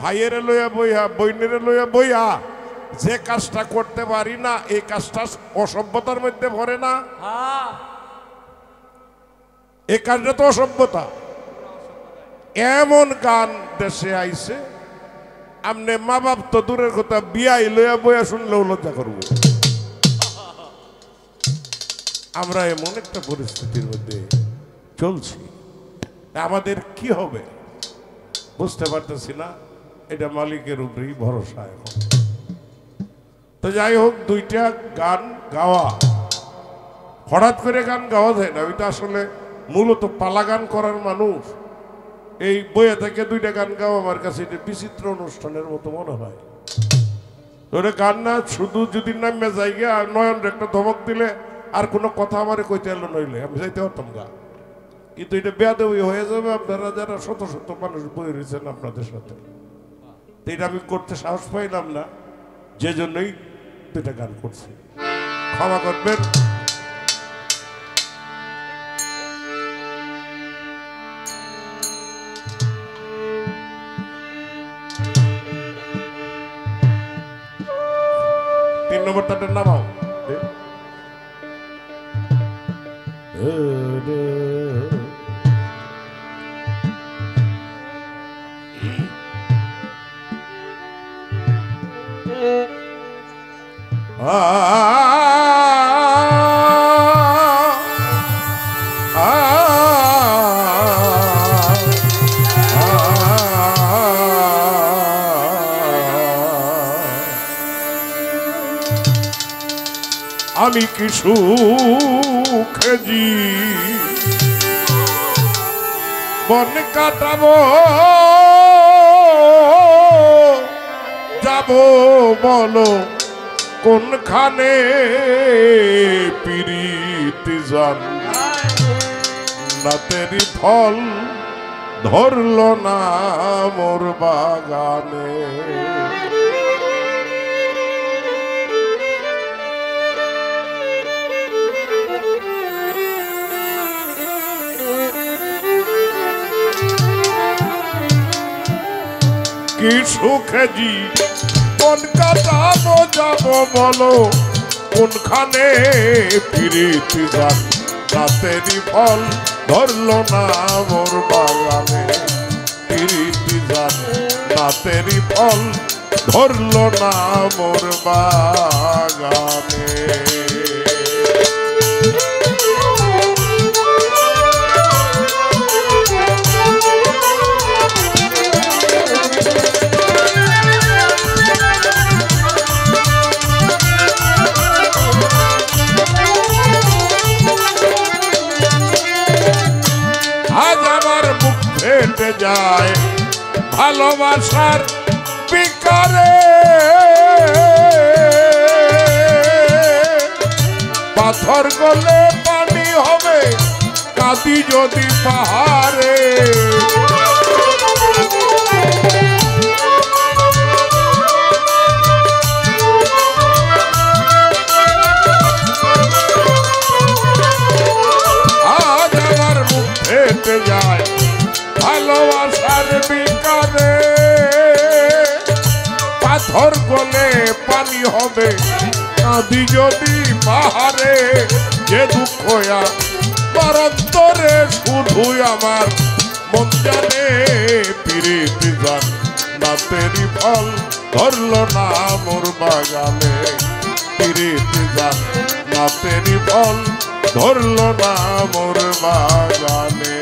ভাইয়ের লইয়া বইয়া বইনের লইয়া বইয়া যে কাজটা করতে পারি না এই কাজটা অসভ্যতার মধ্যে পড়ে না। এই কাজটা তো অসভ্যতা। এমন গান দেশে আইছে আমনে মা বাপ তো দূরের কথা বিয়াই লইয়া বইয়া শুনলেও লজ্জা করব। আমরা এমন একটা পরিস্থিতির মধ্যে চলছি, আমাদের কি হবে বুঝতে পারতেছি না। এটা মালিকের উপরেই ভরসা এখন। তো যাই হোক, দুইটা গান গাওয়া হঠাৎ করে গান গাওয়া যায় না। ওইটা আসলে মূলত পালা গান করার মানুষ। এই বইয়ে থেকে দুইটা গান গাওয়া আমার কাছে এটা বিচিত্র অনুষ্ঠানের মতো মনে হয়। ওটা গান না, শুধু যদি নামে যাইগে আর নয়ন একটা ধমক দিলে আর কোনো কথা আমার কইতে এলো নইলে আমি যাইতে পারতাম গা। কিন্তু এটা বেয়াদবি হয়ে যাবে। আপনারা যারা শত শত মানুষ বই রয়েছেন আপনাদের সাথে, এটা আমি করতে সাহস পাইলাম না, যে জন্যই দুইটা গান করছি, ক্ষমা করবেন। তিন নম্বর তাদের নামাও। আমি কি সুখে জীবন কাটাবো, যাব বলো কোনখানে পিরিতি জান না তেরি ফল ধরল না মোর বাগানে। কি সুখে জীবন কাটাবো, যাব বলো কোনখানে পিরিতি জান না তেরি ফল ধরল না মোর বাগানে। পিরিতি জান না তেরি ফল ধরল না মোর বাগানে। ফেটে যায় ভালোবাসার বিকারে, পাথর গলে পানি হবে কাঁদি যদি পাহাড়ে। আজ আমার মুখ ফেটে যায় ভালোবাসার বিকারে, পাথর গলে পানি হবে কাঁদি যদি পাহাড়ে। যে দুঃখ আমার অন্তরে শুধু আমার মন জানে, পিরিতি জান না তেরি ফল ধরল না মোর বাগানে। পিরিতি জান না তেরি ফল ধরল না মোর বাগানে।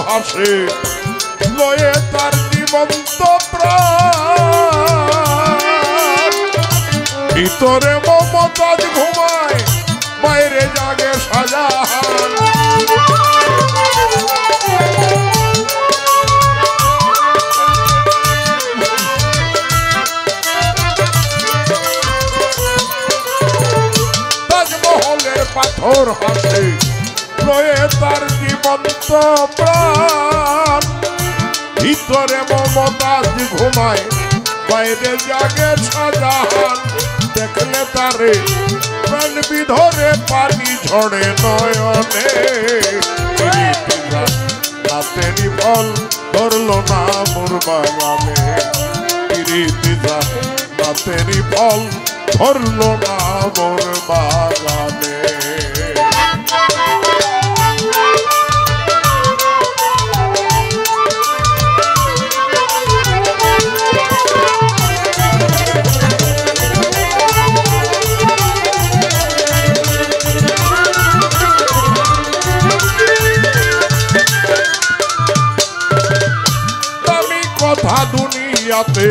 হাসে লয়ে তার জীবন্ত প্রাণ, ভিতরে মমতাজ ঘুমায় বাইরে জাগে শাহজাহান। তার জীবন্ত প্রাণ, ভিতরে মমতাজ ঘুমায় বাইরে জাগে শাহজাহান। দেখলে তারে প্রাণ বিধরে পানি ঝরে নয়নে, রাতেরই ফল ধরলো না মোর বাগানে, রাতেরই ফল ধরলো না মোর বাগানে। কথা দুনিয়াতে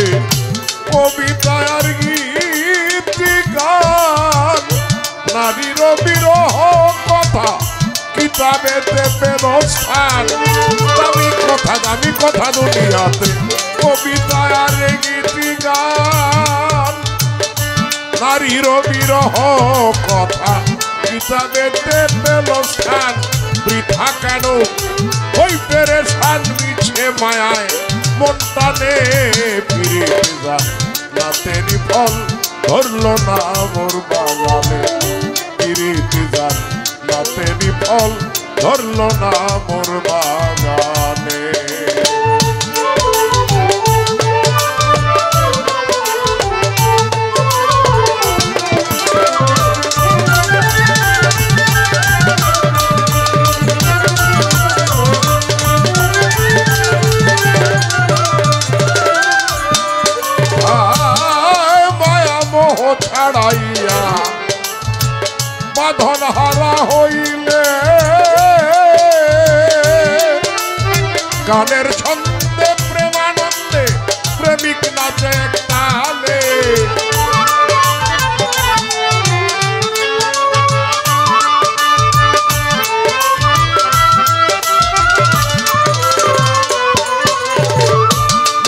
কবিতা আর গীত গান, নারীর বিরহ কথা কিতাবেতে পেল স্থান। দামি কথা দুনিয়াতে কবিতা আর গীত গান, নারীর বিরহ কথা কিতাবেতে পেল স্থান। বৃথা কেন ওই পেরেশান মিছে মায়ায় মনটা নে ফিরে যা, রাতেরই ফল ধরলো না মোর বাগানে, ফিরে যা রাতেরই ফল ধরলো না মোর বাগানে। ছাড়াইয়া বাঁধন হারা হইলে, গানের ছন্দে প্রেমানন্দে প্রেমিক নাচে তালে।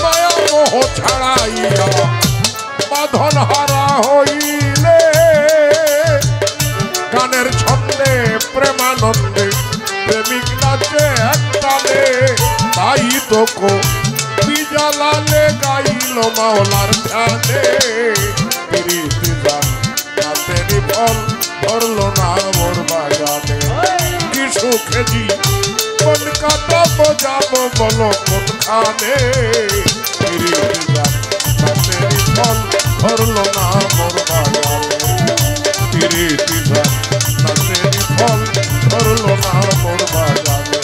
মায়া মোহ ছাড়াইয়া বাঁধন হারা হইলে, গানের ছন্দে প্রেমানন্দে প্রেমিক নাচে একতালে। তাই তো বিজালালে গাইল মাওলার ধ্যানে, প্রীতি জান রাতেরই ফল ধরলো না মোর বাগানে। কি সুখে জীবন কাটাবো যাবো বলো কোনখানে, প্রীতি জান রাতেরই ফল ধরলো না মোর বাগানে, প্রীতি জান রাতেরই ফল ধরলো না মোর বাগানে,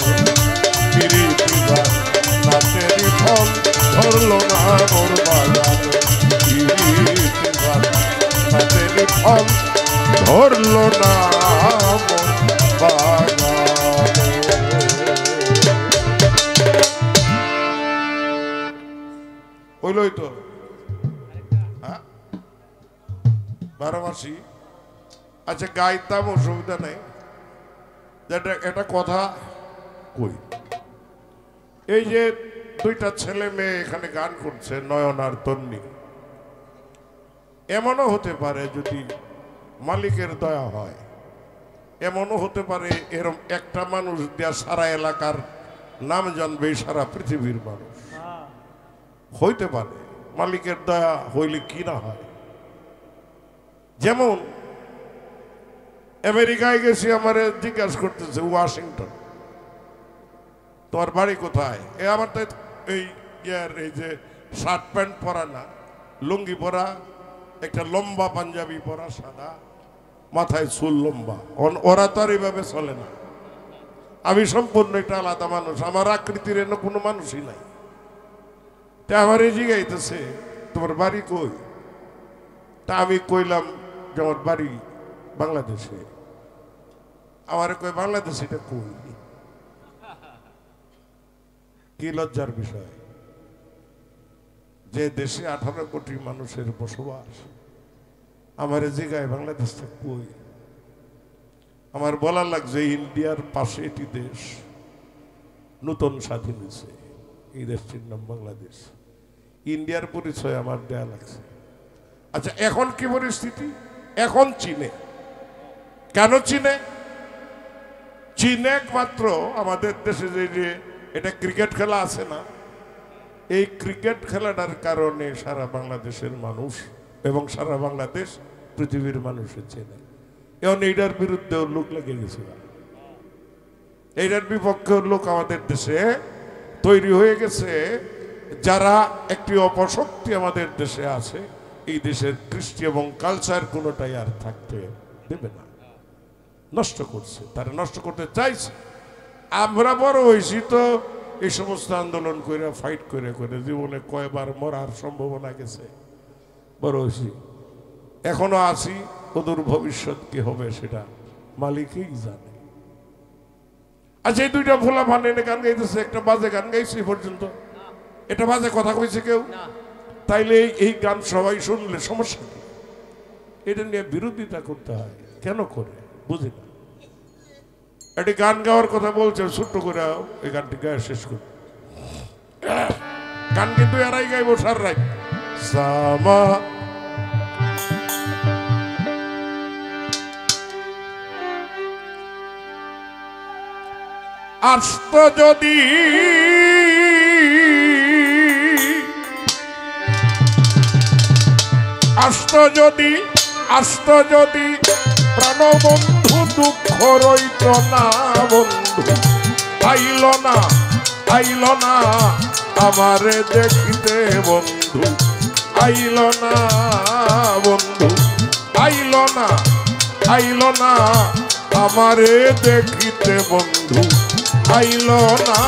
প্রীতি জান রাতেরই ফল ধরলো না মোর বাগানে, প্রীতি জান রাতেরই ফল ধরলো না মোর বাগানে। হইলই তো 12 মাসি। আচ্ছা গাইতাম, অসুবিধা নেই, এটা কথা কই। এই যে দুইটা ছেলে মেয়ে এখানে গান করছে, নয়ন আর তন্নি, এমনও হতে পারে যদি মালিকের দয়া হয়, এমনও হতে পারে এরকম একটা মানুষ দেয়া সারা এলাকার নাম জানবে, সারা পৃথিবীর মানুষ হইতে পারে। মালিকের দয়া হইলে কি না হয়। যেমন আমেরিকায় গেছি, আমার জিজ্ঞাসা করতেছে ওয়াশিংটন তোমার বাড়ি কোথায়। আমার তো এই যে শার্ট প্যান্ট পরা না, লুঙ্গি পরা, একটা লম্বা পাঞ্জাবি পরা, সাদা, মাথায় চুল লম্বা। ওরা তো আর এইভাবে চলে না। আমি সম্পূর্ণ একটা আলাদা মানুষ, আমার আকৃতির এনে কোনো মানুষই নাই। তা আমার এই জিগাইতেছে তোমার বাড়ি কই। তা আমি কইলাম যে আমার বাড়ি বাংলাদেশে। আমার কই বাংলাদেশে এটা কই। কি লজ্জার বিষয় যে দেশে 18 কোটি মানুষের বসবাস, আমার জিগায় বাংলাদেশটা কই। আমার বলা লাগছে ইন্ডিয়ার পাশে এটি দেশ নতুন স্বাধীন হয়েছে, এই দেশটির নাম বাংলাদেশ। ইন্ডিয়ার পরিচয় আমার দেয়া লাগছে। আচ্ছা এখন কি পরিস্থিতি? এখন চিনে। কেন চিনে? চীন একমাত্র আমাদের দেশে যে এটা ক্রিকেট খেলা আছে না, এই ক্রিকেট খেলাটার কারণে সারা বাংলাদেশের মানুষ এবং সারা বাংলাদেশ পৃথিবীর মানুষের চেনে। এখন এইটার বিরুদ্ধেও লোক লেগে গেছিল, এইটার বিপক্ষে লোক আমাদের দেশে তৈরি হয়ে গেছে, যারা একটি অপশক্তি আমাদের দেশে আছে। এই দেশের কৃষ্টি এবং কালচার কোনোটাই আর থাকতে দেবে না, নষ্ট করছে, তারা নষ্ট করতে চাইছে। আমরা বড় হয়েছি তো এই সমস্ত আন্দোলন করে ফাইট করে করে জীবনে কয়বার মরার সম্ভাবনা গেছে, বড় হয়েছি, এখনো আছি। ওদের ভবিষ্যৎ কি হবে সেটা মালিকই জানে। আচ্ছা, এই দুইটা ভোলা ভান এনে গান গাইতেছে, একটা বাজে গান গাইছে পর্যন্ত, এটা বাজে কথা কইছে কেউ? তাইলে এই গান সবাই শুনলে সমস্যা কি? এটা নিয়ে বিরোধিতা করতে হয় কেন করে বুঝি না। এটি গান গাওয়ার কথা বলছে, ছোট্ট করে এই গানটি গায়ে শেষ করে। গান কিন্তু এরাই গাইব সার রাই সামা আসত যদি আসত যদি প্রাণবন্ধু দুঃখ রইত না বন্ধু, আইল না আমারে দেখিতে বন্ধু, আইল না বন্ধু, আইল না আমারে দেখিতে বন্ধু, আইল না।